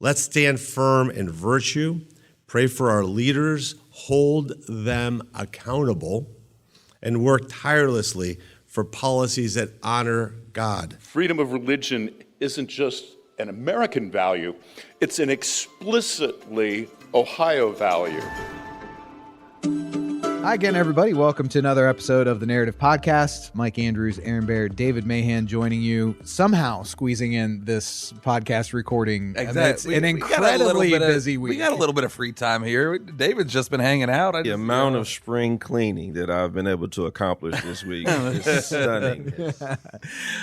Let's stand firm in virtue, pray for our leaders, hold them accountable, and work tirelessly for policies that honor God. Freedom of religion isn't just an American value, it's an explicitly Ohio value. Hi again, everybody. Welcome to another episode of the Narrative Podcast. Mike Andrews, Aaron Baird, David Mahan joining you, somehow squeezing in this podcast recording. Exactly. It's an incredibly busy week. We got a little bit of free time here. David's just been hanging out. The amount of spring cleaning that I've been able to accomplish this week is stunning. It's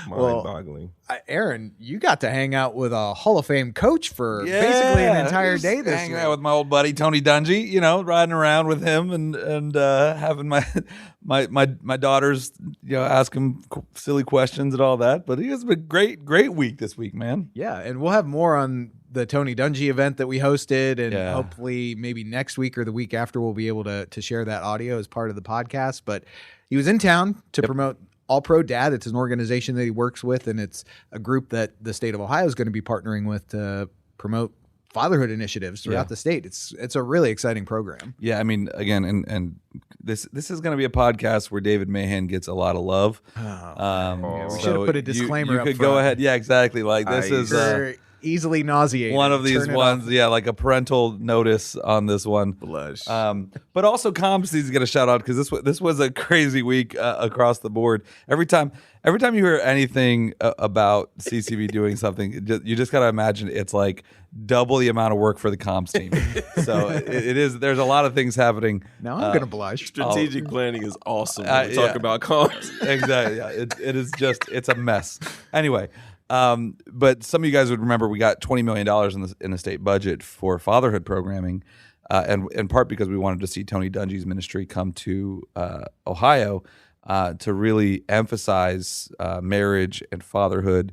mind-boggling. Aaron, you got to hang out with a Hall of Fame coach for basically an entire day this hanging week. out with my old buddy Tony Dungy, riding around with him and having my daughters, ask him silly questions and all that. But it has been a great week this week, man. Yeah, and we'll have more on the Tony Dungy event that we hosted, and hopefully maybe next week or the week after we'll be able to share that audio as part of the podcast. But he was in town to promote All Pro Dad. It's an organization that he works with, and it's a group that the state of Ohio is going to be partnering with to promote fatherhood initiatives throughout the state. It's a really exciting program. Yeah, I mean, again, and this is going to be a podcast where David Mahan gets a lot of love. We should have put a disclaimer you up could front. go ahead. Yeah, exactly. Like this is easily nauseating. One of these ones, like a parental notice on this one. Blush. But also Comps needs to get a shout out because this was a crazy week across the board. Every time you hear anything about CCV doing something, you just got to imagine it's like double the amount of work for the comms team. So it is. There's a lot of things happening. Now I'm gonna blush. Strategic planning is awesome when we talk about comms. Exactly. Yeah. It is just, it's a mess. Anyway. But some of you guys would remember we got $20 million in the state budget for fatherhood programming, and in part because we wanted to see Tony Dungy's ministry come to Ohio to really emphasize marriage and fatherhood.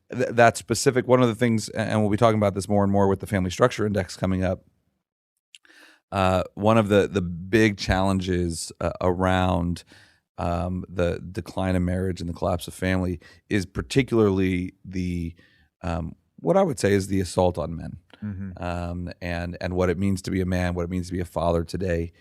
That's specific. One of the things, and we'll be talking about this more and more with the Family Structure Index coming up. One of the big challenges around the decline of marriage and the collapse of family is particularly the what I would say is the assault on men, and what it means to be a man, what it means to be a father today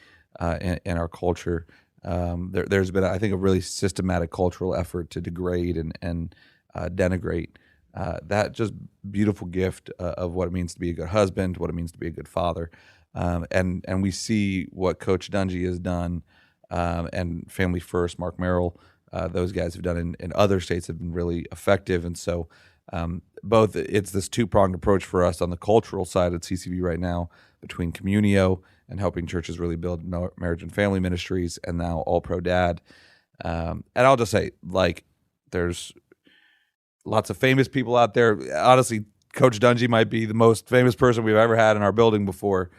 in our culture. There's been, I think, a really systematic cultural effort to degrade and denigrate that just beautiful gift of what it means to be a good husband, what it means to be a good father, and we see what Coach Dungy has done. And Family First, Mark Merrill, those guys have done in other states have been really effective. And so both it's this two-pronged approach for us on the cultural side at CCV right now between Communio and helping churches really build marriage and family ministries, and now All Pro Dad. And I'll just say, like, there's lots of famous people out there. Honestly, Coach Dungy might be the most famous person we've ever had in our building before.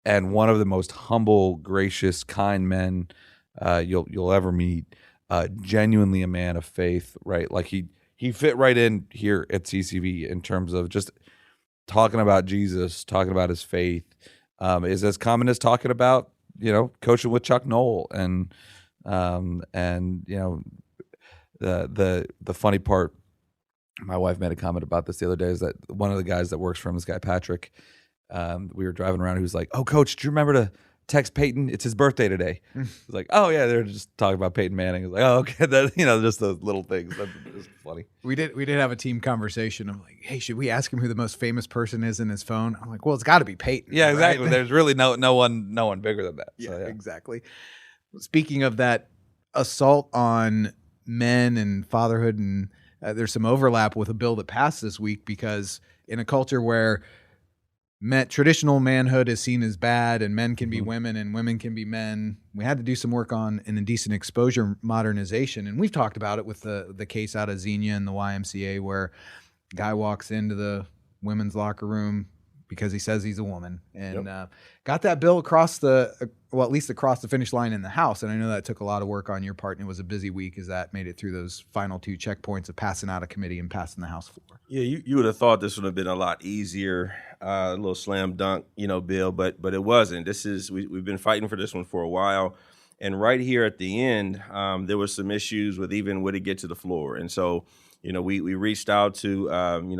And one of the most humble, gracious, kind men you'll ever meet. Genuinely a man of faith, right? Like he fit right in here at CCV in terms of just talking about Jesus, talking about his faith. Is as common as talking about coaching with Chuck Knoll and the funny part. My wife made a comment about this the other day. Is that one of the guys that works for him, this guy Patrick. We were driving around. He was like, "Oh, Coach, do you remember to text Peyton? It's his birthday today." I was like, "Oh yeah," they're just talking about Peyton Manning. I was like, "Oh, okay." That, just those little things. That's just funny. We did have a team conversation. I'm like, "Hey, should we ask him who the most famous person is in his phone?" I'm like, "Well, it's got to be Peyton." Yeah, exactly. Right? There's really no one bigger than that. Yeah, exactly. Speaking of that assault on men and fatherhood, and there's some overlap with a bill that passed this week because in a culture where traditional manhood is seen as bad and men can be women and women can be men, we had to do some work on an indecent exposure modernization. And we've talked about it with the case out of Xenia and the YMCA where a guy walks into the women's locker room because he says he's a woman and got that bill across at least across the finish line in the House. And I know that took a lot of work on your part, and it was a busy week as that made it through those final two checkpoints of passing out of committee and passing the House floor. Yeah, you would have thought this would have been a lot easier, a little slam dunk, bill, but it wasn't. We've been fighting for this one for a while. And right here at the end, there were some issues with even would it get to the floor. And so, we reached out to,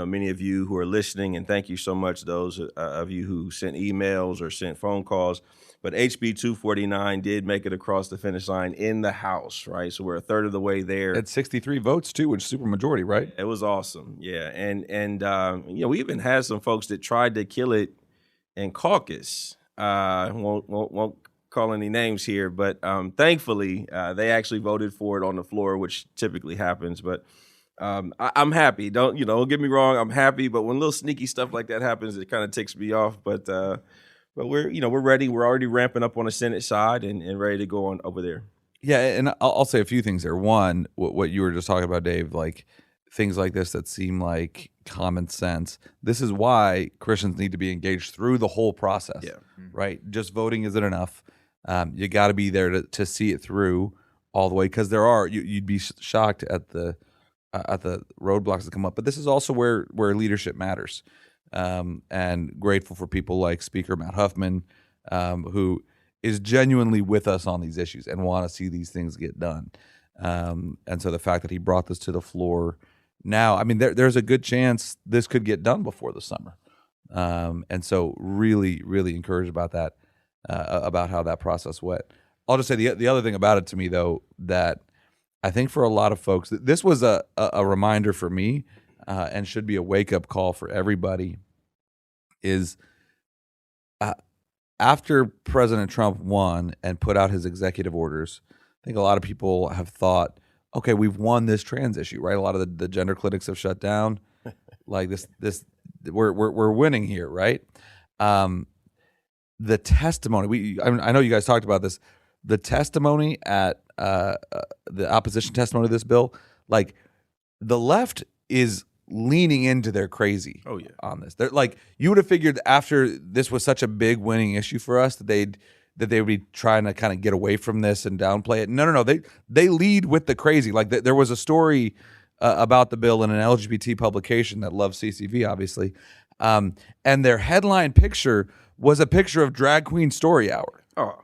many of you who are listening, and thank you so much, those of you who sent emails or sent phone calls. But HB 249 did make it across the finish line in the House, right? So we're a third of the way there. At 63 votes, too, which is super majority, right? It was awesome, yeah. And we even had some folks that tried to kill it in caucus. Won't call any names here, but thankfully they actually voted for it on the floor, which typically happens. But I'm happy. Don't get me wrong. I'm happy, but when little sneaky stuff like that happens, it kind of ticks me off. But we're ready. We're already ramping up on the Senate side and ready to go on over there. Yeah, and I'll say a few things there. One, what you were just talking about, Dave, like things like this that seem like common sense. This is why Christians need to be engaged through the whole process. Yeah. Right? Just voting isn't enough. You got to be there to see it through all the way, because you'd be shocked at the roadblocks that come up. But this is also where leadership matters, and grateful for people like Speaker Matt Huffman, who is genuinely with us on these issues and want to see these things get done. And so the fact that he brought this to the floor now, I mean, there's a good chance this could get done before the summer. And so really, really encouraged about that, about how that process went. I'll just say the other thing about it to me, though, that I think for a lot of folks, this was a reminder for me, and should be a wake-up call for everybody, is after President Trump won and put out his executive orders, I think a lot of people have thought, okay, we've won this trans issue, right? A lot of the gender clinics have shut down. Like this, we're winning here, right? The testimony, I know you guys talked about this. The testimony at the opposition testimony to this bill, like the left is leaning into their crazy. Oh, yeah. On this. They're like, you would have figured after this was such a big winning issue for us that they would be trying to kind of get away from this and downplay it. No. They lead with the crazy. Like there was a story about the bill in an LGBT publication that loves CCV, obviously, and their headline picture was a picture of Drag Queen Story Hour. Oh,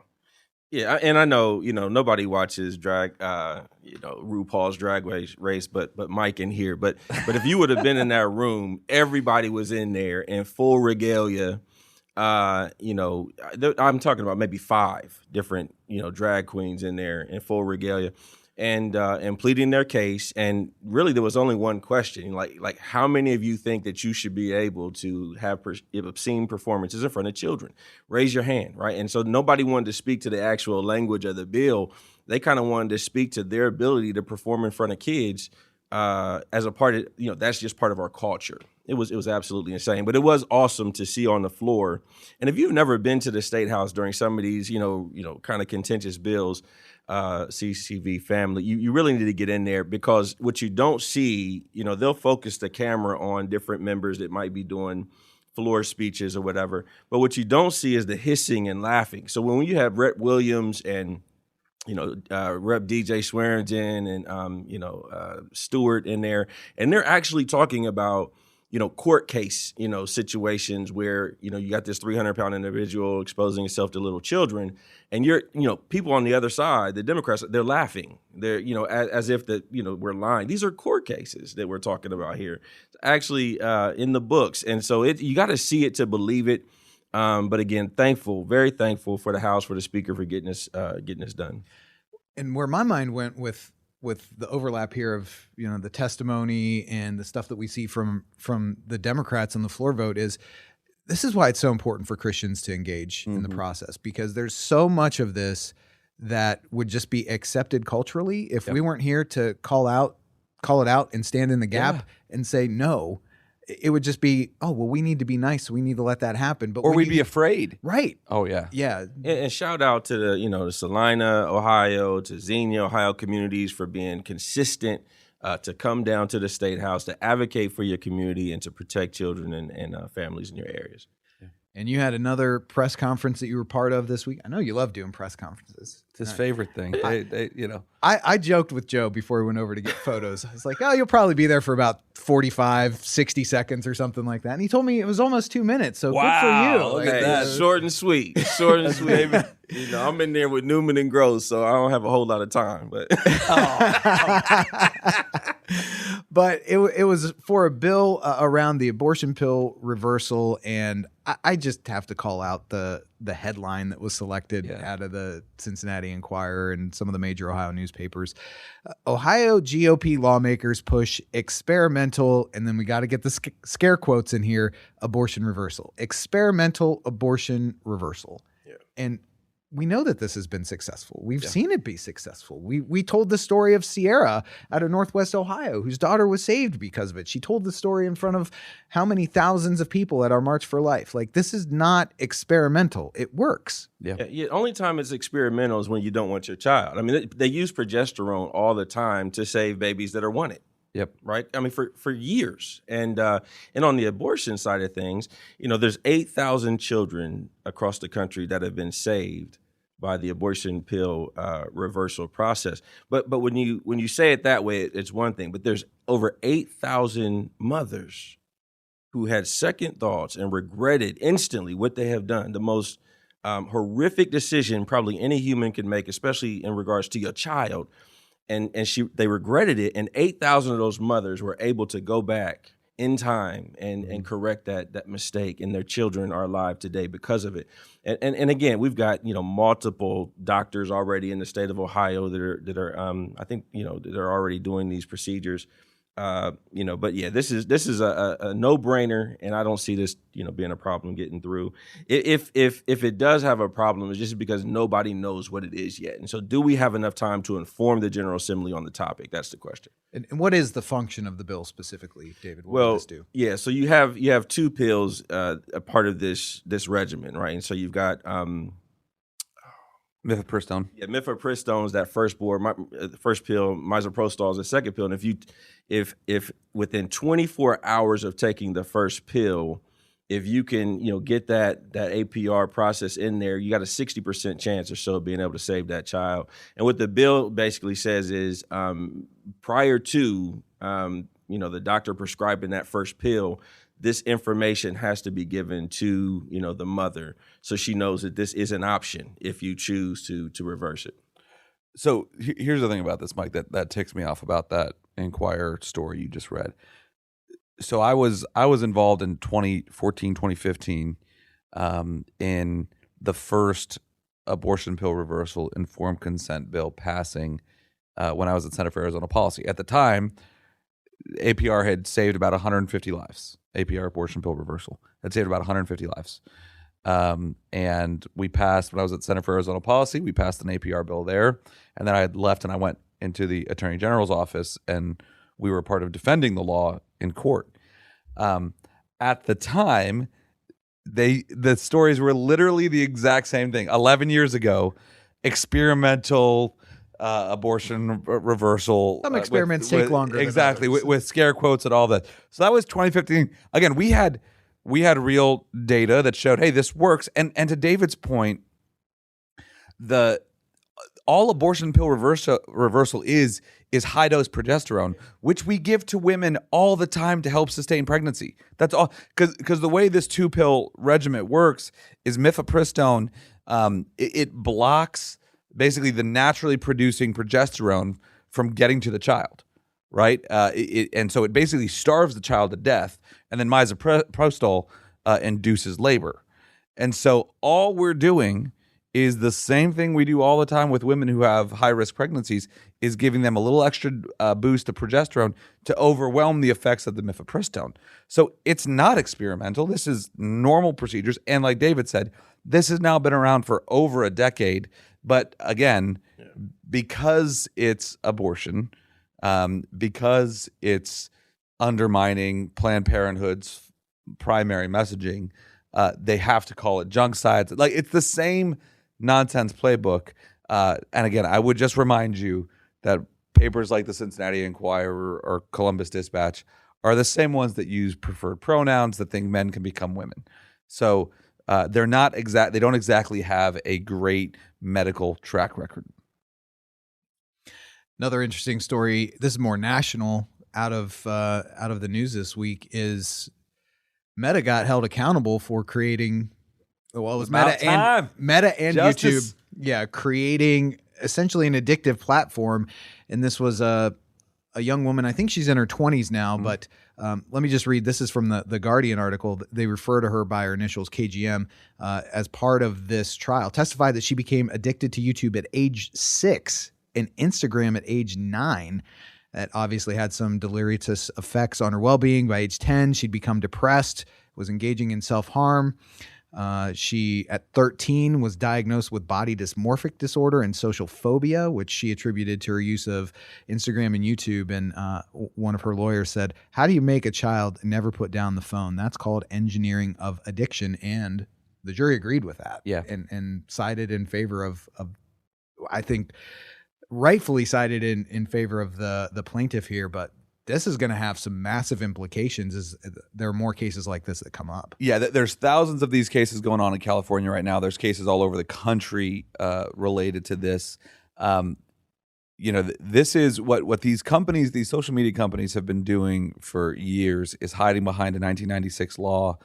yeah, and I know nobody watches drag, RuPaul's Drag Race, but Mike in here. But if you would have been in that room, everybody was in there in full regalia. I'm talking about maybe 5 different drag queens in there in full regalia, and pleading their case. And really, there was only one question: like how many of you think that you should be able to have obscene performances in front of children? Raise your hand, right? And so nobody wanted to speak to the actual language of the bill. They kind of wanted to speak to their ability to perform in front of kids as a part of that's just part of our culture. It was absolutely insane, but it was awesome to see on the floor. And if you've never been to the State House during some of these kind of contentious bills, CCV family, you really need to get in there, because what you don't see, they'll focus the camera on different members that might be doing floor speeches or whatever, but what you don't see is the hissing and laughing. So when you have Rhett Williams and Rep. DJ Swearingen and Stewart in there, and they're actually talking about court case, situations where, you got this 300-pound individual exposing himself to little children, and people on the other side, the Democrats, they're laughing. They're, as if that, we're lying. These are court cases that we're talking about here. It's actually in the books. And so you got to see it to believe it. But again, very thankful for the House, for the Speaker, for getting this done. And where my mind went with the overlap here of the testimony and the stuff that we see from the Democrats on the floor vote is, this is why it's so important for Christians to engage in the process, because there's so much of this that would just be accepted culturally if we weren't here to call it out and stand in the gap and say no. It would just be, oh, well, we need to be nice, so we need to let that happen. But we'd be afraid. Right. Oh, yeah. Yeah. And shout out to the Salina, Ohio, to Xenia, Ohio communities for being consistent to come down to the State House, to advocate for your community and to protect children and families in your areas. And you had another press conference that you were part of this week. I know you love doing press conferences. It's his favorite thing. I joked with Joe before we went over to get photos. I was like, oh, you'll probably be there for about 45, 60 seconds or something like that. And he told me it was almost 2 minutes. So good for you. Look at that. Short and sweet. Short and sweet. I'm in there with Newman and Gross, so I don't have a whole lot of time. But But it was for a bill around the abortion pill reversal, and I just have to call out the headline that was selected out of the Cincinnati Enquirer and some of the major Ohio newspapers. Ohio GOP lawmakers push experimental, and then we got to get the scare quotes in here, abortion reversal. Experimental abortion reversal. Yeah. And we know that this has been successful. We've seen it be successful. We told the story of Sierra out of Northwest Ohio, whose daughter was saved because of it. She told the story in front of how many thousands of people at our March for Life. Like, this is not experimental. It works. Yeah. Only time it's experimental is when you don't want your child. I mean, they use progesterone all the time to save babies that are wanted. Yep. Right. I mean, for years. And on the abortion side of things, there's 8,000 children across the country that have been saved by the abortion pill reversal process. But when you say it that way, it's one thing. But there's over 8,000 mothers who had second thoughts and regretted instantly what they have done. The most horrific decision probably any human can make, especially in regards to your child. And they regretted it. And 8,000 of those mothers were able to go back in time and correct that mistake, and their children are alive today because of it. And again, we've got multiple doctors already in the state of Ohio that are I think that are already doing these procedures. But yeah, this is a no-brainer, and I don't see this being a problem getting through. If it does have a problem, it's just because nobody knows what it is yet. And so, do we have enough time to inform the General Assembly on the topic? That's the question. And what is the function of the bill specifically, David? What does this do? Yeah, so you have two pills, a part of this regimen, right? And so you've got Mifepristone. Yeah, mifepristone is that first pill. Misoprostol is the second pill. And if within 24 hours of taking the first pill, if you can get that APR process in there, you got a 60% chance or so of being able to save that child. And what the bill basically says is prior to the doctor prescribing that first pill, this information has to be given to the mother, so she knows that this is an option if you choose to reverse it. So here's the thing about this, Mike, that ticks me off about that Enquirer story you just read. So I was involved in 2014, 2015 in the first abortion pill reversal informed consent bill passing when I was at Center for Arizona Policy. At the time, APR had saved about 150 lives. APR abortion pill reversal had saved about 150 lives. And we passed, when I was at Center for Arizona Policy, we passed an APR bill there. And then I had left and I went into the Attorney General's office, and we were part of defending the law in court. At the time, the stories were literally the exact same thing. 11 years ago, experimental abortion reversal. Some experiments take longer. Exactly, with scare quotes and all that. So that was 2015. Again, we had real data that showed, hey, this works. And to David's point, all abortion pill reversal is high dose progesterone, which we give to women all the time to help sustain pregnancy. That's all, because the way this 2-pill regimen works is mifepristone. It blocks basically the naturally producing progesterone from getting to the child, right? And so it basically starves the child to death, and then misoprostol induces labor. And so all we're doing is the same thing we do all the time with women who have high-risk pregnancies, is giving them a little extra boost of progesterone to overwhelm the effects of the mifepristone. So it's not experimental. This is normal procedures. And like David said, this has now been around for over a decade. But again, because it's abortion, because it's undermining Planned Parenthood's primary messaging, they have to call it junk science. Like, it's the same nonsense playbook. And again, I would just remind you that papers like the Cincinnati Enquirer or Columbus Dispatch are the same ones that use preferred pronouns, that think men can become women. So they're not exact. They don't exactly have a great medical track record. Another interesting story, this is more national, out of the news this week, is Meta got held accountable for creating, well, it was Meta and YouTube, creating essentially an addictive platform. And this was a a young woman. I think she's in her 20s now, but let me just read. This is from the Guardian article. They refer to her by her initials, KGM, as part of this trial. Testified that she became addicted to YouTube at age 6 and Instagram at age 9. That obviously had some deleterious effects on her well-being. By age 10, she'd become depressed, was engaging in self-harm. She, at 13, was diagnosed with body dysmorphic disorder and social phobia, which she attributed to her use of Instagram and YouTube. And one of her lawyers said, how do you make a child never put down the phone? That's called engineering of addiction. And the jury agreed with that. Yeah. And sided in favor of I think, rightfully sided in favor of the plaintiff here. But this is going to have some massive implications as there are more cases like this that come up. Yeah, there's thousands of these cases going on in California right now. There's cases all over the country related to this. This is what these companies, these social media companies have been doing for years, is hiding behind a 1996 law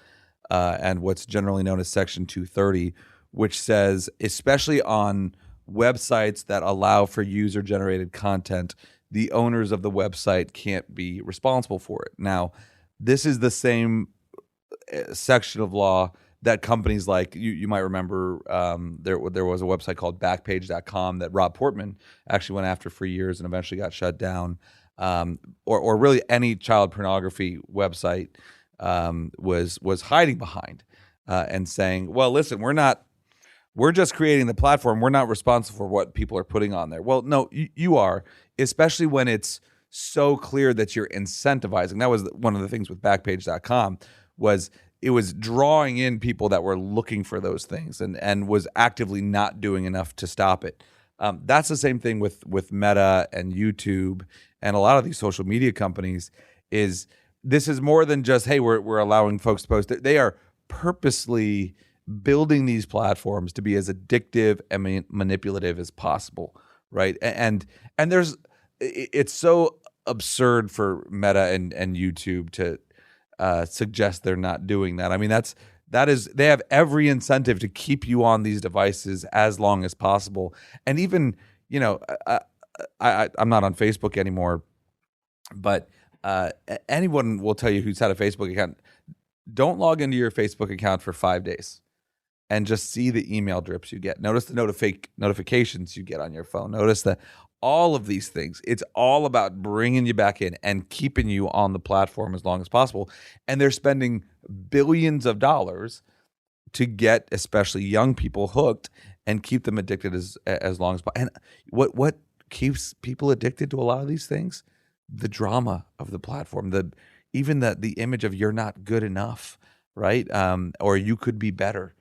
and what's generally known as Section 230, which says, especially on websites that allow for user-generated content, the owners of the website can't be responsible for it. Now, this is the same section of law that companies like, you might remember, there was a website called Backpage.com that Rob Portman actually went after for years and eventually got shut down. Or really any child pornography website was hiding behind and saying, well, listen, we're just creating the platform. We're not responsible for what people are putting on there. Well, no, you are, especially when it's so clear that you're incentivizing. That was one of the things with Backpage.com was it was drawing in people that were looking for those things and was actively not doing enough to stop it. That's the same thing with Meta and YouTube and a lot of these social media companies. This is more than just, hey, we're allowing folks to post. They are purposely building these platforms to be as addictive and manipulative as possible, right? And it's so absurd for Meta and YouTube to suggest they're not doing that. I mean, they have every incentive to keep you on these devices as long as possible. And even, I'm not on Facebook anymore, but anyone will tell you who's had a Facebook account, don't log into your Facebook account for 5 days. And just see the email drips you get. Notice the notifications you get on your phone. Notice that all of these things, it's all about bringing you back in and keeping you on the platform as long as possible. And they're spending billions of dollars to get especially young people hooked and keep them addicted as long as possible. And what keeps people addicted to a lot of these things? The drama of the platform, even the image of you're not good enough, right? Or you could be better.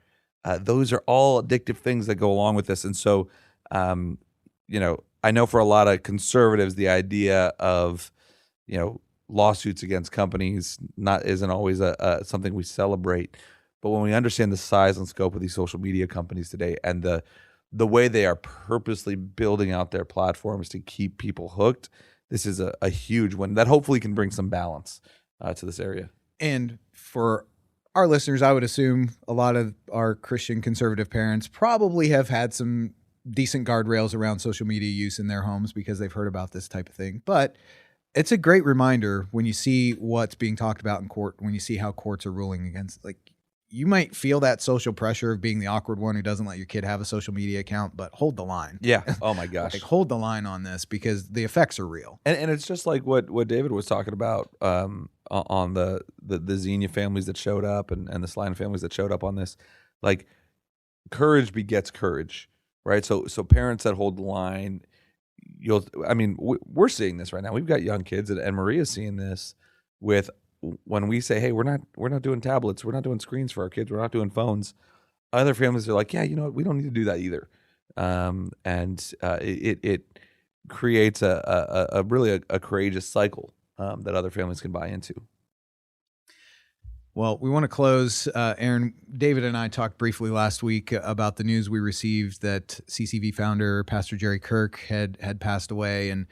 Those are all addictive things that go along with this. And so, I know for a lot of conservatives, the idea of, lawsuits against companies isn't always something we celebrate. But when we understand the size and scope of these social media companies today and the way they are purposely building out their platforms to keep people hooked, this is a huge one that hopefully can bring some balance to this area. And for our listeners, I would assume a lot of our Christian conservative parents probably have had some decent guardrails around social media use in their homes because they've heard about this type of thing. But it's a great reminder when you see what's being talked about in court, when you see how courts are ruling against, you might feel that social pressure of being the awkward one who doesn't let your kid have a social media account, but hold the line. Yeah. Oh my gosh. Hold the line on this because the effects are real. And it's just like what David was talking about on the Xenia families that showed up and the Slime families that showed up on this. Like, courage begets courage, right? So parents that hold the line, we're seeing this right now. We've got young kids, and Maria's seeing this with when we say, hey, we're not doing tablets, we're not doing screens for our kids, we're not doing phones. Other families are like, yeah, we don't need to do that either. It creates a really courageous cycle that other families can buy into. Well, we want to close. Aaron, David and I talked briefly last week about the news we received that CCV founder, Pastor Jerry Kirk, had passed away. And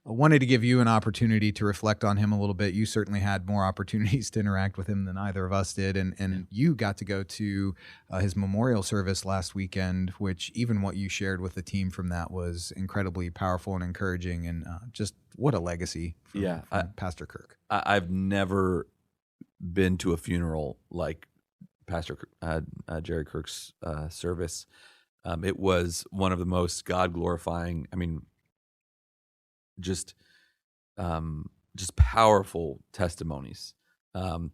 I wanted to give you an opportunity to reflect on him a little bit. You certainly had more opportunities to interact with him than either of us did. And you got to go to his memorial service last weekend, which even what you shared with the team from that was incredibly powerful and encouraging. And just what a legacy from Pastor Kirk. I've never been to a funeral like Pastor Jerry Kirk's service. It was one of the most God-glorifying, just powerful testimonies. Not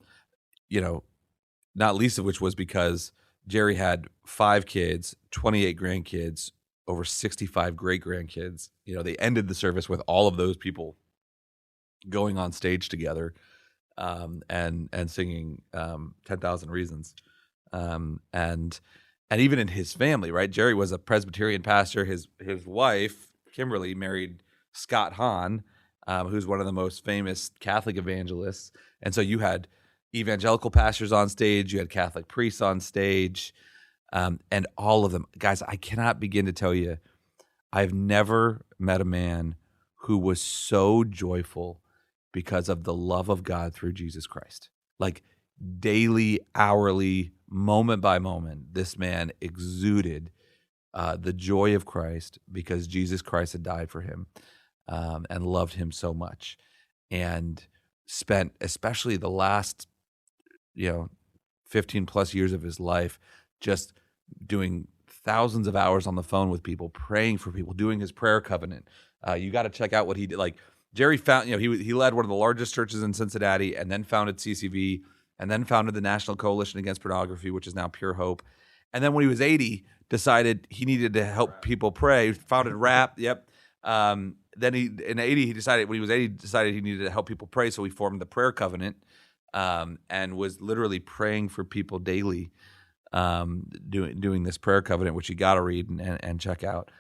least of which was because Jerry had 5 kids, 28 grandkids, over 65 great grandkids. They ended the service with all of those people going on stage together and singing 10,000 Reasons. And even in his family, right? Jerry was a Presbyterian pastor. His wife, Kimberly, married Scott Hahn, who's one of the most famous Catholic evangelists. And so you had evangelical pastors on stage, you had Catholic priests on stage, and all of them. Guys, I cannot begin to tell you, I've never met a man who was so joyful because of the love of God through Jesus Christ. Like daily, hourly, moment by moment, this man exuded the joy of Christ because Jesus Christ had died for him and loved him so much, and spent especially the last 15 plus years of his life just doing thousands of hours on the phone with people, praying for people, doing his prayer covenant. You got to check out what he did. Like Jerry found, he led one of the largest churches in Cincinnati, and then founded CCV, and then founded the National Coalition Against Pornography, which is now Pure Hope. And then when he was 80, decided he needed to help people pray. Founded RAP. Yep. Then he decided he needed to help people pray, so he formed the Prayer Covenant, and was literally praying for people daily, doing this Prayer Covenant, which you got to read and check out.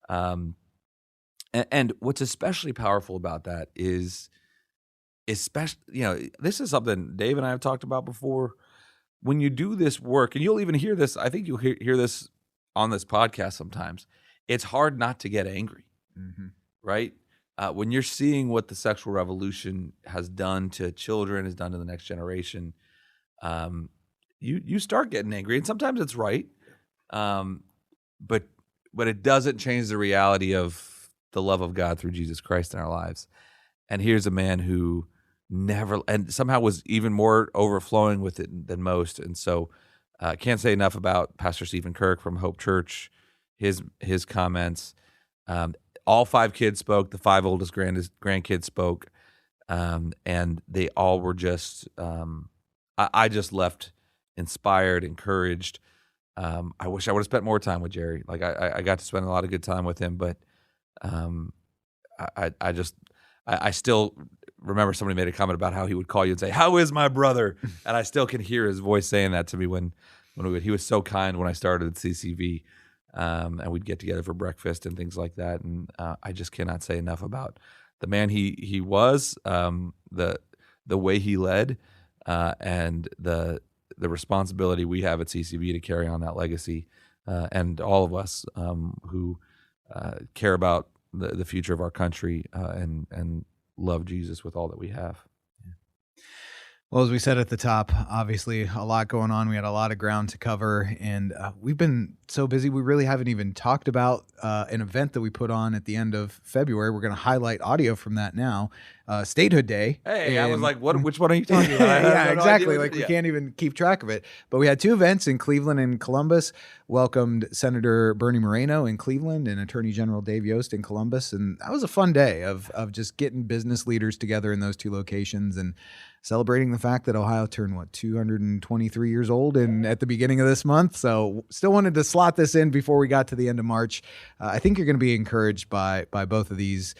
And what's especially powerful about that is, especially, this is something Dave and I have talked about before. When you do this work, and you'll even hear this, I think you'll hear this on this podcast sometimes, it's hard not to get angry, right? When you're seeing what the sexual revolution has done to children, has done to the next generation, you start getting angry, and sometimes it's right, but it doesn't change the reality of the love of God through Jesus Christ in our lives. And here's a man who never, and somehow was even more overflowing with it than most. And so I can't say enough about Pastor Stephen Kirk from Hope Church, his comments. All 5 kids spoke. The 5 oldest grandkids spoke, and they all were just. I just left inspired, encouraged. I wish I would have spent more time with Jerry. Like I got to spend a lot of good time with him, but I still remember somebody made a comment about how he would call you and say, "How is my brother?" And I still can hear his voice saying that to me when he was so kind when I started at CCV. And we'd get together for breakfast and things like that. And I just cannot say enough about the man he was, the way he led, and the responsibility we have at CCB to carry on that legacy, and all of us who care about the future of our country and love Jesus with all that we have. Well, as we said at the top, obviously a lot going on. We had a lot of ground to cover, and we've been so busy. We really haven't even talked about an event that we put on at the end of February. We're going to highlight audio from that now. Statehood Day. Hey, I was like, "What? Which one are you talking about?" Yeah, exactly. We can't even keep track of it. But we had 2 events in Cleveland and Columbus. Welcomed Senator Bernie Moreno in Cleveland and Attorney General Dave Yost in Columbus, and that was a fun day of just getting business leaders together in those 2 locations and celebrating the fact that Ohio turned 223 years old at the beginning of this month. So still wanted to slot this in before we got to the end of March. I think you're going to be encouraged by both of these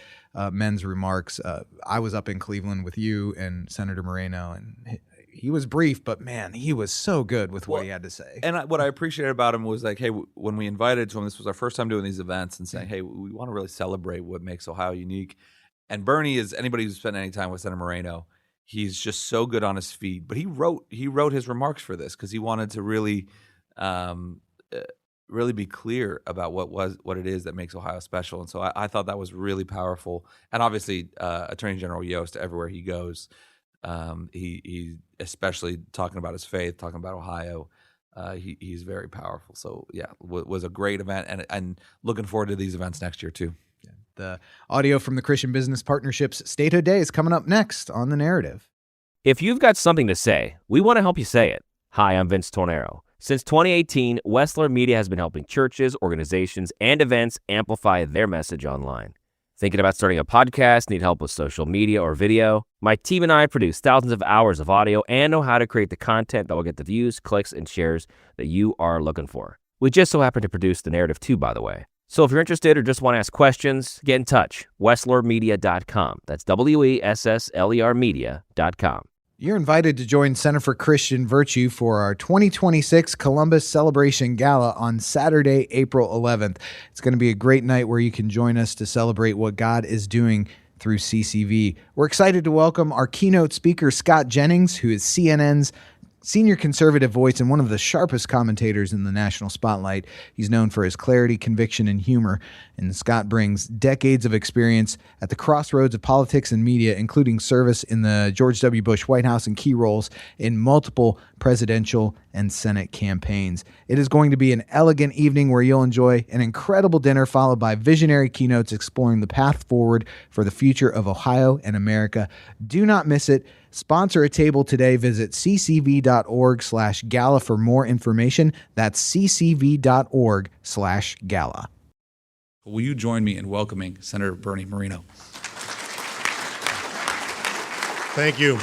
men's remarks. I was up in Cleveland with you and Senator Moreno, and he was brief, but man, he was so good with what he had to say. And what I appreciated about him was like, hey, when we invited to him, this was our first time doing these events, and saying, hey, we want to really celebrate what makes Ohio unique. And Bernie is, anybody who's spent any time with Senator Moreno, he's just so good on his feet. But he wrote his remarks for this because he wanted to really really be clear about what it is that makes Ohio special. And so I thought that was really powerful. And obviously, Attorney General Yost, everywhere he goes, he especially talking about his faith, talking about Ohio. He's very powerful. So yeah, was a great event, and looking forward to these events next year too. The audio from the Christian Business Partnership's Statehood Day is coming up next on The Narrative. If you've got something to say, we want to help you say it. Hi, I'm Vince Tornero. Since 2018, Wessler Media has been helping churches, organizations, and events amplify their message online. Thinking about starting a podcast, need help with social media or video? My team and I produce thousands of hours of audio and know how to create the content that will get the views, clicks, and shares that you are looking for. We just so happen to produce The Narrative too, by the way. So if you're interested or just want to ask questions, get in touch. WesslerMedia.com. That's WESSLER Media.com. You're invited to join Center for Christian Virtue for our 2026 Columbus Celebration Gala on Saturday, April 11th. It's going to be a great night where you can join us to celebrate what God is doing through CCV. We're excited to welcome our keynote speaker, Scott Jennings, who is CNN's senior conservative voice and one of the sharpest commentators in the national spotlight. He's known for his clarity, conviction, and humor. And Scott brings decades of experience at the crossroads of politics and media, including service in the George W. Bush White House and key roles in multiple presidential and Senate campaigns. It is going to be an elegant evening where you'll enjoy an incredible dinner followed by visionary keynotes exploring the path forward for the future of Ohio and America. Do not miss it. Sponsor a table today. Visit ccv.org/gala for more information. That's ccv.org/gala. Will you join me in welcoming Senator Bernie Moreno? Thank you.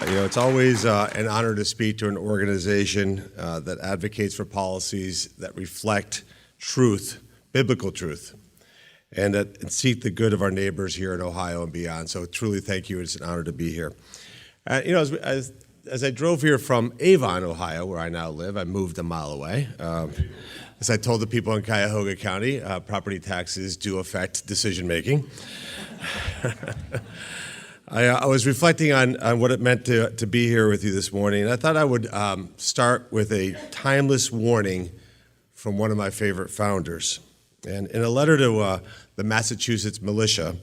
It's always an honor to speak to an organization that advocates for policies that reflect truth, biblical truth, and seek the good of our neighbors here in Ohio and beyond. So truly thank you. It's an honor to be here. As I drove here from Avon, Ohio, where I now live, I moved a mile away. As I told the people in Cuyahoga County, property taxes do affect decision-making. I was reflecting on what it meant to be here with you this morning, and I thought I would start with a timeless warning from one of my favorite founders. And in a letter to the Massachusetts militia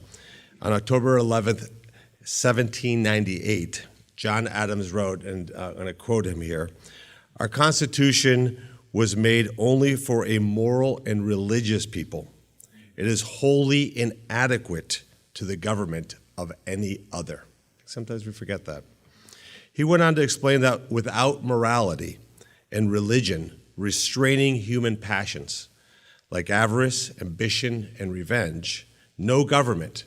on October 11th, 1798, John Adams wrote, and I'm going to quote him here, "Our Constitution was made only for a moral and religious people. It is wholly inadequate to the government of any other." Sometimes we forget that. He went on to explain that without morality and religion restraining human passions, like avarice, ambition, and revenge, no government,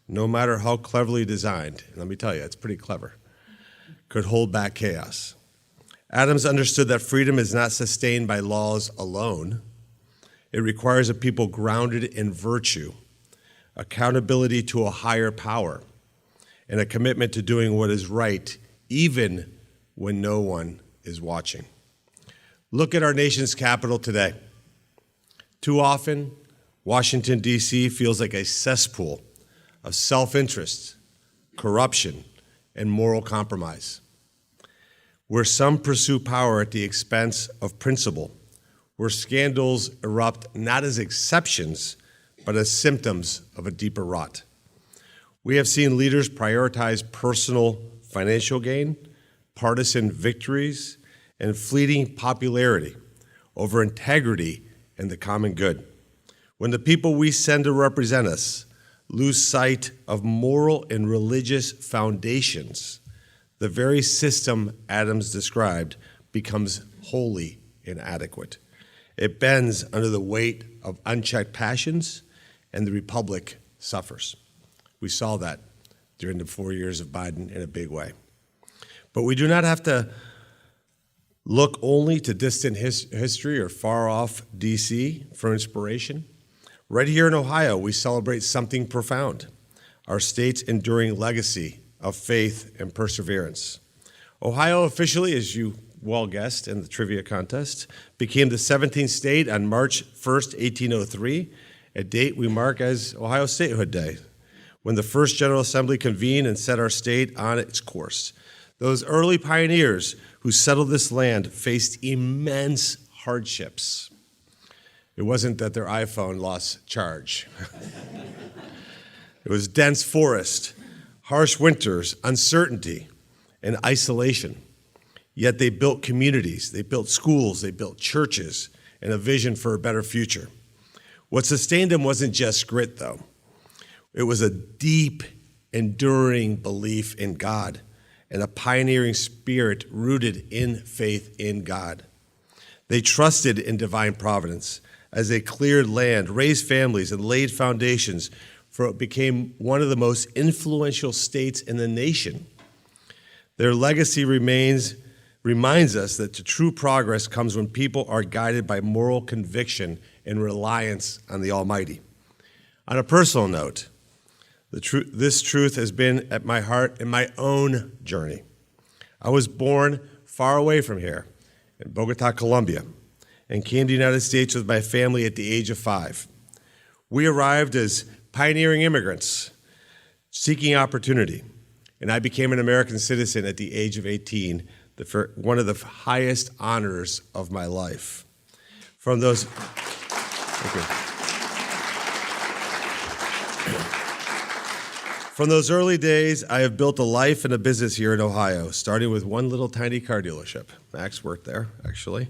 no matter how cleverly designed, and let me tell you, it's pretty clever, could hold back chaos. Adams understood that freedom is not sustained by laws alone. It requires a people grounded in virtue, accountability to a higher power, and a commitment to doing what is right, even when no one is watching. Look at our nation's capital today. Too often, Washington, D.C. feels like a cesspool of self-interest, corruption, and moral compromise, where some pursue power at the expense of principle, where scandals erupt not as exceptions, but as symptoms of a deeper rot. We have seen leaders prioritize personal financial gain, partisan victories, and fleeting popularity over integrity and the common good. When the people we send to represent us lose sight of moral and religious foundations, the very system Adams described becomes wholly inadequate. It bends under the weight of unchecked passions, and the republic suffers. We saw that during the 4 years of Biden in a big way. But we do not have to look only to distant history or far-off D.C. for inspiration. Right here in Ohio, we celebrate something profound, our state's enduring legacy of faith and perseverance. Ohio officially, as you well guessed in the trivia contest, became the 17th state on March 1st, 1803, a date we mark as Ohio Statehood Day, when the first General Assembly convened and set our state on its course. Those early pioneers who settled this land faced immense hardships. It wasn't that their iPhone lost charge. It was dense forest, harsh winters, uncertainty, and isolation. Yet they built communities, they built schools, they built churches, and a vision for a better future. What sustained them wasn't just grit, though. It was a deep, enduring belief in God and a pioneering spirit rooted in faith in God. They trusted in divine providence as they cleared land, raised families, and laid foundations for what became one of the most influential states in the nation. Their legacy reminds us that the true progress comes when people are guided by moral conviction and reliance on the Almighty. On a personal note, this truth has been at my heart in my own journey. I was born far away from here, in Bogota, Colombia, and came to the United States with my family at the age of 5. We arrived as pioneering immigrants, seeking opportunity, and I became an American citizen at the age of 18, one of the highest honors of my life. From those early days, I have built a life and a business here in Ohio, starting with one little tiny car dealership. Max worked there, actually.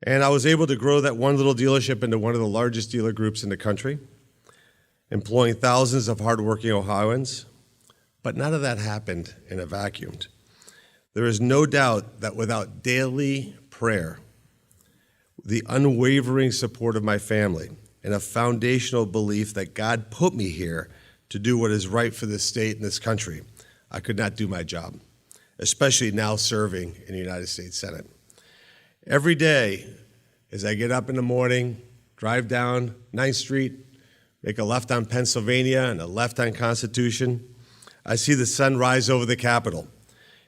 And I was able to grow that one little dealership into one of the largest dealer groups in the country, employing thousands of hardworking Ohioans. But none of that happened in a vacuum. There is no doubt that without daily prayer, the unwavering support of my family, and a foundational belief that God put me here to do what is right for this state and this country, I could not do my job, especially now serving in the United States Senate. Every day, as I get up in the morning, drive down 9th Street, make a left on Pennsylvania and a left on Constitution, I see the sun rise over the Capitol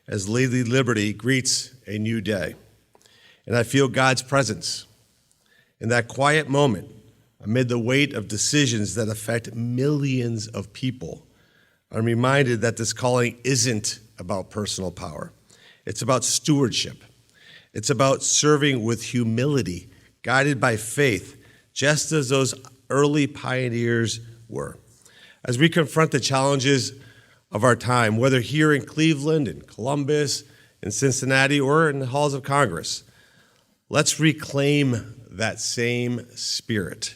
as Lady Liberty greets a new day. And I feel God's presence. In that quiet moment, amid the weight of decisions that affect millions of people, I'm reminded that this calling isn't about personal power. It's about stewardship. It's about serving with humility, guided by faith, just as those early pioneers were. As we confront the challenges of our time, whether here in Cleveland, in Columbus, in Cincinnati, or in the halls of Congress, let's reclaim that same spirit.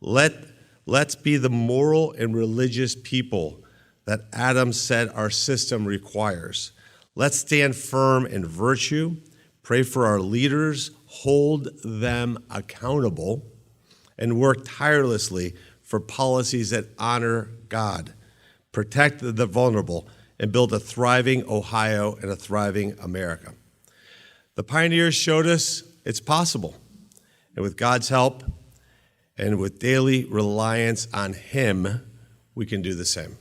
Let's be the moral and religious people that Adam said our system requires. Let's stand firm in virtue, pray for our leaders, hold them accountable, and work tirelessly for policies that honor God, protect the vulnerable, and build a thriving Ohio and a thriving America. The pioneers showed us it's possible, and with God's help and with daily reliance on Him, we can do the same.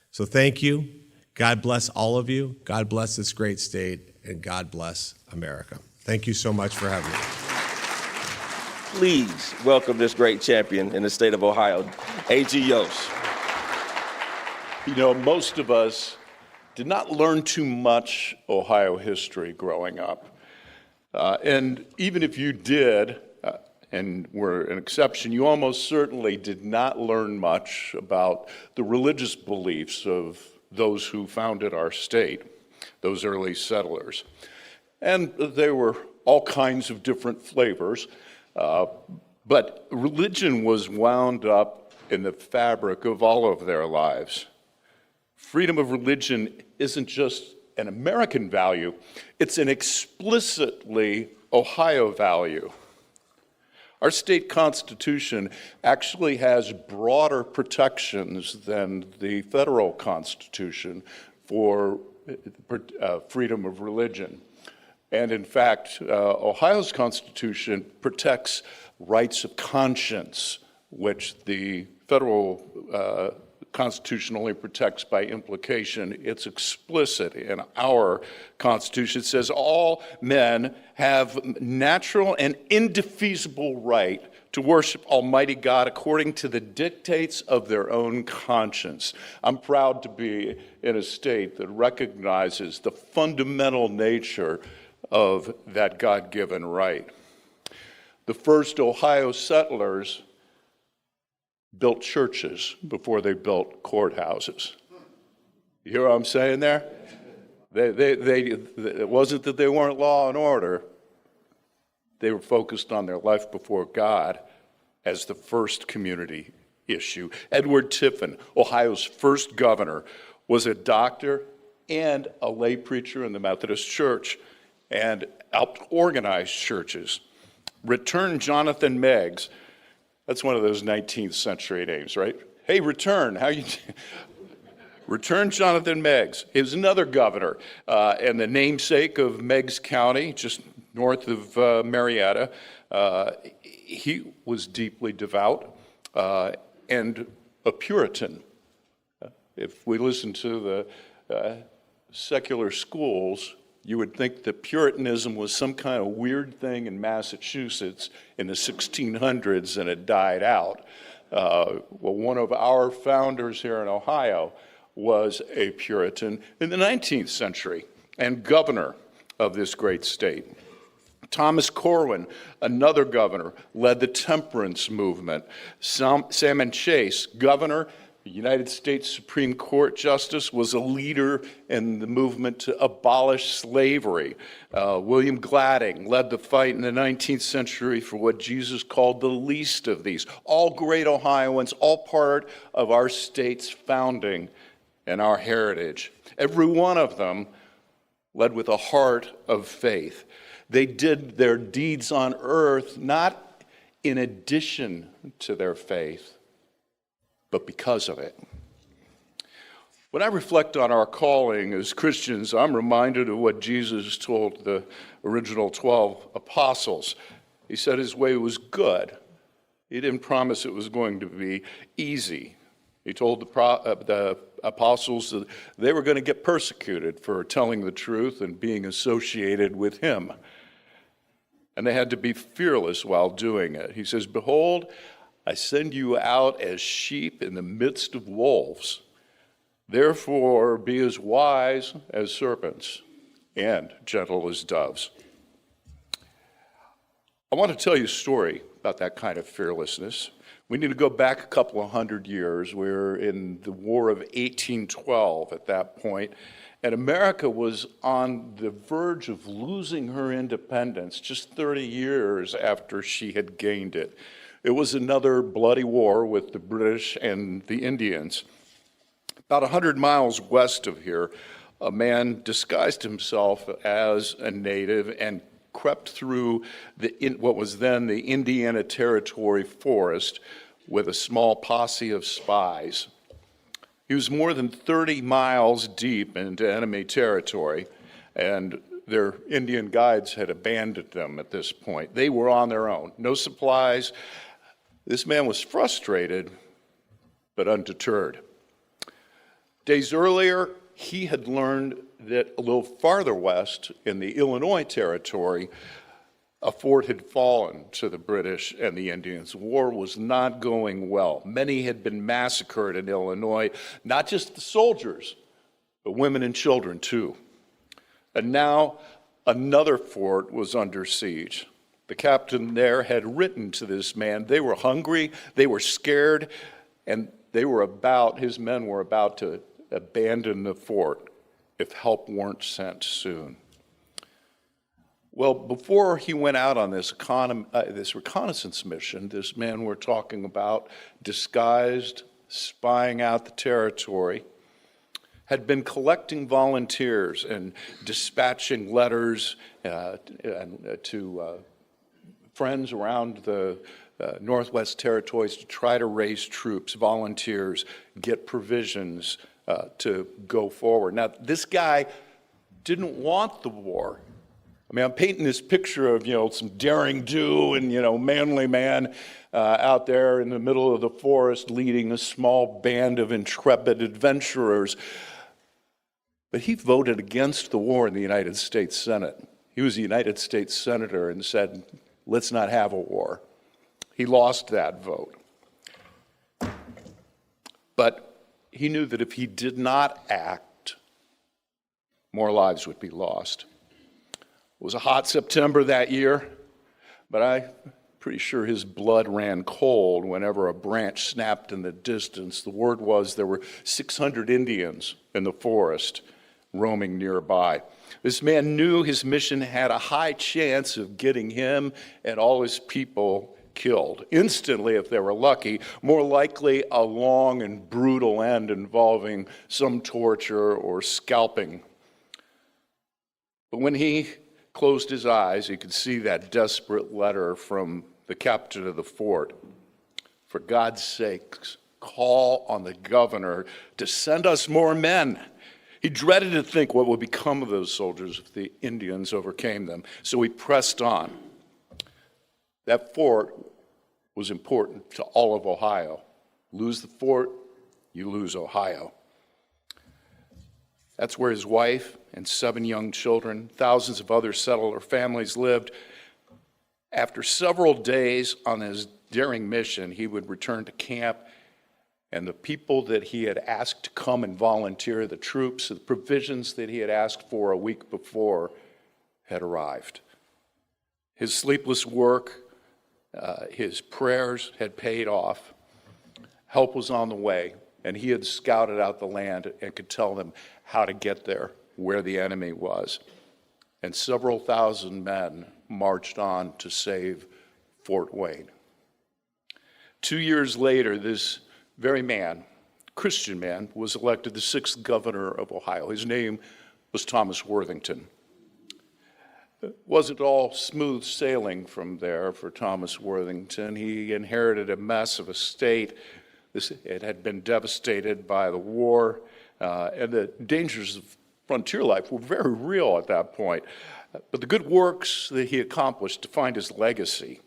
So thank you. God bless all of you. God bless this great state, and God bless America. Thank you so much for having me. Please welcome this great champion in the state of Ohio, A.G. Yost. You know, most of us did not learn too much Ohio history growing up. And even if you did, and were an exception, you almost certainly did not learn much about the religious beliefs of those who founded our state, those early settlers. And there were all kinds of different flavors, but religion was wound up in the fabric of all of their lives. Freedom of religion isn't just an American value, it's an explicitly Ohio value. Our state constitution actually has broader protections than the federal constitution for freedom of religion. And in fact, Ohio's constitution protects rights of conscience, which the federal Constitution only protects by implication. It's explicit in our Constitution. It says all men have natural and indefeasible right to worship Almighty God according to the dictates of their own conscience. I'm proud to be in a state that recognizes the fundamental nature of that God-given right. The first Ohio settlers built churches before they built courthouses. You hear what I'm saying there? It wasn't that they weren't law and order. They were focused on their life before God as the first community issue. Edward Tiffin, Ohio's first governor, was a doctor and a lay preacher in the Methodist Church and helped organize churches. Return Jonathan Meigs, that's one of those 19th century names, right? Hey, Return, how you Return Jonathan Meigs. He was another governor and the namesake of Meigs County, just north of Marietta. He was deeply devout and a Puritan. If we listen to the secular schools, you would think that Puritanism was some kind of weird thing in Massachusetts in the 1600s and it died out. Well, one of our founders here in Ohio was a Puritan in the 19th century and governor of this great state. Thomas Corwin, another governor, led the temperance movement. Salmon Chase, governor, United States Supreme Court justice, was a leader in the movement to abolish slavery. William Gladding led the fight in the 19th century for what Jesus called the least of these. All great Ohioans, all part of our state's founding and our heritage. Every one of them led with a heart of faith. They did their deeds on earth not in addition to their faith, but because of it. When I reflect on our calling as Christians, I'm reminded of what Jesus told the original 12 apostles. He said his way was good. He didn't promise it was going to be easy. He told the apostles that they were going to get persecuted for telling the truth and being associated with him. And they had to be fearless while doing it. He says, "Behold, I send you out as sheep in the midst of wolves. Therefore, be as wise as serpents and gentle as doves." I want to tell you a story about that kind of fearlessness. We need to go back a couple of hundred years. We're in the War of 1812 at that point, and America was on the verge of losing her independence just 30 years after she had gained it. It was another bloody war with the British and the Indians. About 100 miles west of here, a man disguised himself as a native and crept through what was then the Indiana Territory forest with a small posse of spies. He was more than 30 miles deep into enemy territory, and their Indian guides had abandoned them at this point. They were on their own, no supplies. This man was frustrated, but undeterred. Days earlier, he had learned that a little farther west in the Illinois Territory, a fort had fallen to the British and the Indians. War was not going well. Many had been massacred in Illinois, not just the soldiers, but women and children too. And now another fort was under siege. The captain there had written to this man. They were hungry, they were scared, and his men were about to abandon the fort if help weren't sent soon. Well, before he went out on this reconnaissance mission, this man we're talking about, disguised, spying out the territory, had been collecting volunteers and dispatching letters to friends around the Northwest Territories to try to raise troops, volunteers, get provisions to go forward. Now, this guy didn't want the war. I mean, I'm painting this picture of, some daring do and, manly man out there in the middle of the forest leading a small band of intrepid adventurers. But he voted against the war in the United States Senate. He was a United States Senator and said, let's not have a war. He lost that vote. But he knew that if he did not act, more lives would be lost. It was a hot September that year, but I Pretty sure his blood ran cold whenever a branch snapped in the distance. The word was there were 600 Indians in the forest roaming nearby. This man knew his mission had a high chance of getting him and all his people killed. Instantly, if they were lucky, more likely a long and brutal end involving some torture or scalping. But when he closed his eyes, he could see that desperate letter from the captain of the fort. For God's sakes, call on the governor to send us more men. He dreaded to think what would become of those soldiers if the Indians overcame them, so he pressed on. That fort was important to all of Ohio. Lose the fort, you lose Ohio. That's where his wife and 7 young children, thousands of other settler families lived. After several days on his daring mission, he would return to camp, and the people that he had asked to come and volunteer, the troops, the provisions that he had asked for a week before, had arrived. His sleepless work, his prayers had paid off. Help was on the way, and he had scouted out the land and could tell them how to get there, where the enemy was. And several thousand men marched on to save Fort Wayne. 2 years later, this very man, Christian man, was elected the 6th governor of Ohio. His name was Thomas Worthington. It wasn't all smooth sailing from there for Thomas Worthington. He inherited a mess of a state. It had been devastated by the war, and the dangers of frontier life were very real at that point. But the good works that he accomplished defined his legacy.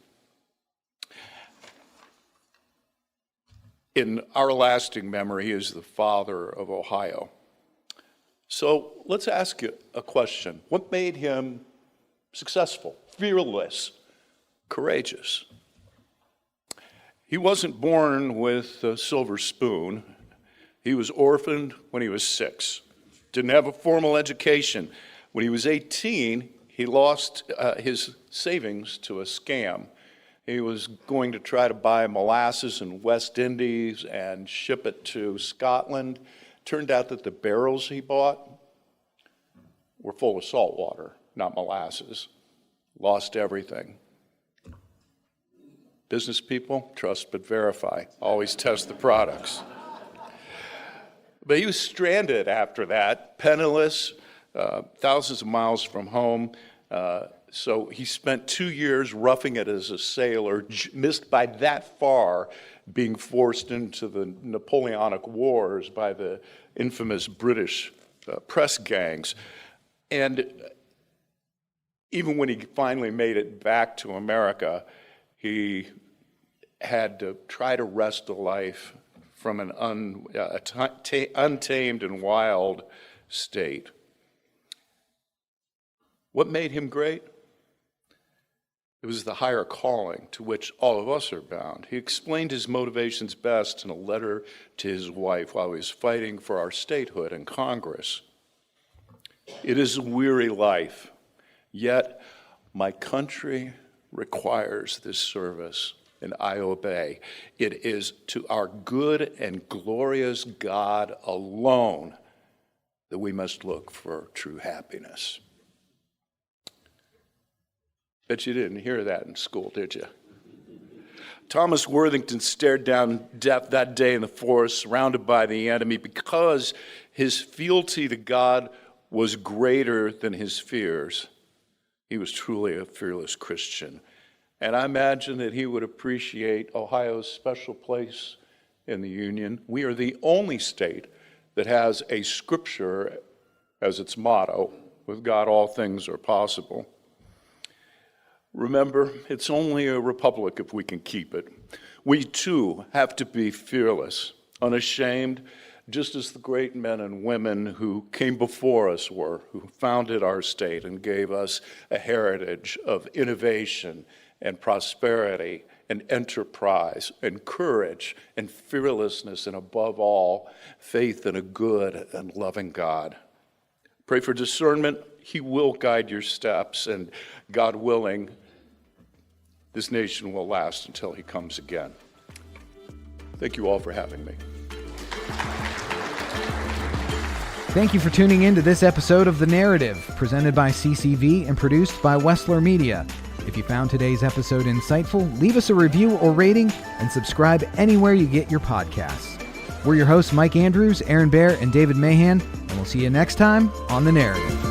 In our lasting memory, he is the father of Ohio. So let's ask you a question. What made him successful, fearless, courageous? He wasn't born with a silver spoon. He was orphaned when he was 6. Didn't have a formal education. When he was 18, he lost his savings to a scam. He was going to try to buy molasses in West Indies and ship it to Scotland. Turned out that the barrels he bought were full of salt water, not molasses. Lost everything. Business people, trust but verify. Always test the products. But he was stranded after that, penniless, thousands of miles from home. So he spent 2 years roughing it as a sailor, missed by that far being forced into the Napoleonic Wars by the infamous British press gangs. And even when he finally made it back to America, he had to try to wrest a life from an untamed and wild state. What made him great? It was the higher calling to which all of us are bound. He explained his motivations best in a letter to his wife while he was fighting for our statehood in Congress. It is a weary life, yet my country requires this service, and I obey. It is to our good and glorious God alone that we must look for true happiness. Bet you didn't hear that in school, did you? Thomas Worthington stared down death that day in the forest, surrounded by the enemy, because his fealty to God was greater than his fears. He was truly a fearless Christian. And I imagine that he would appreciate Ohio's special place in the Union. We are the only state that has a scripture as its motto, with God all things are possible. Remember, it's only a republic if we can keep it. We too have to be fearless, unashamed, just as the great men and women who came before us were, who founded our state and gave us a heritage of innovation and prosperity and enterprise and courage and fearlessness, and above all, faith in a good and loving God. Pray for discernment. He will guide your steps, and God willing, this nation will last until he comes again. Thank you all for having me. Thank you for tuning in to this episode of The Narrative, presented by CCV and produced by Wessler Media. If you found today's episode insightful, leave us a review or rating and subscribe anywhere you get your podcasts. We're your hosts, Mike Andrews, Aaron Baer, and David Mahan, and we'll see you next time on The Narrative.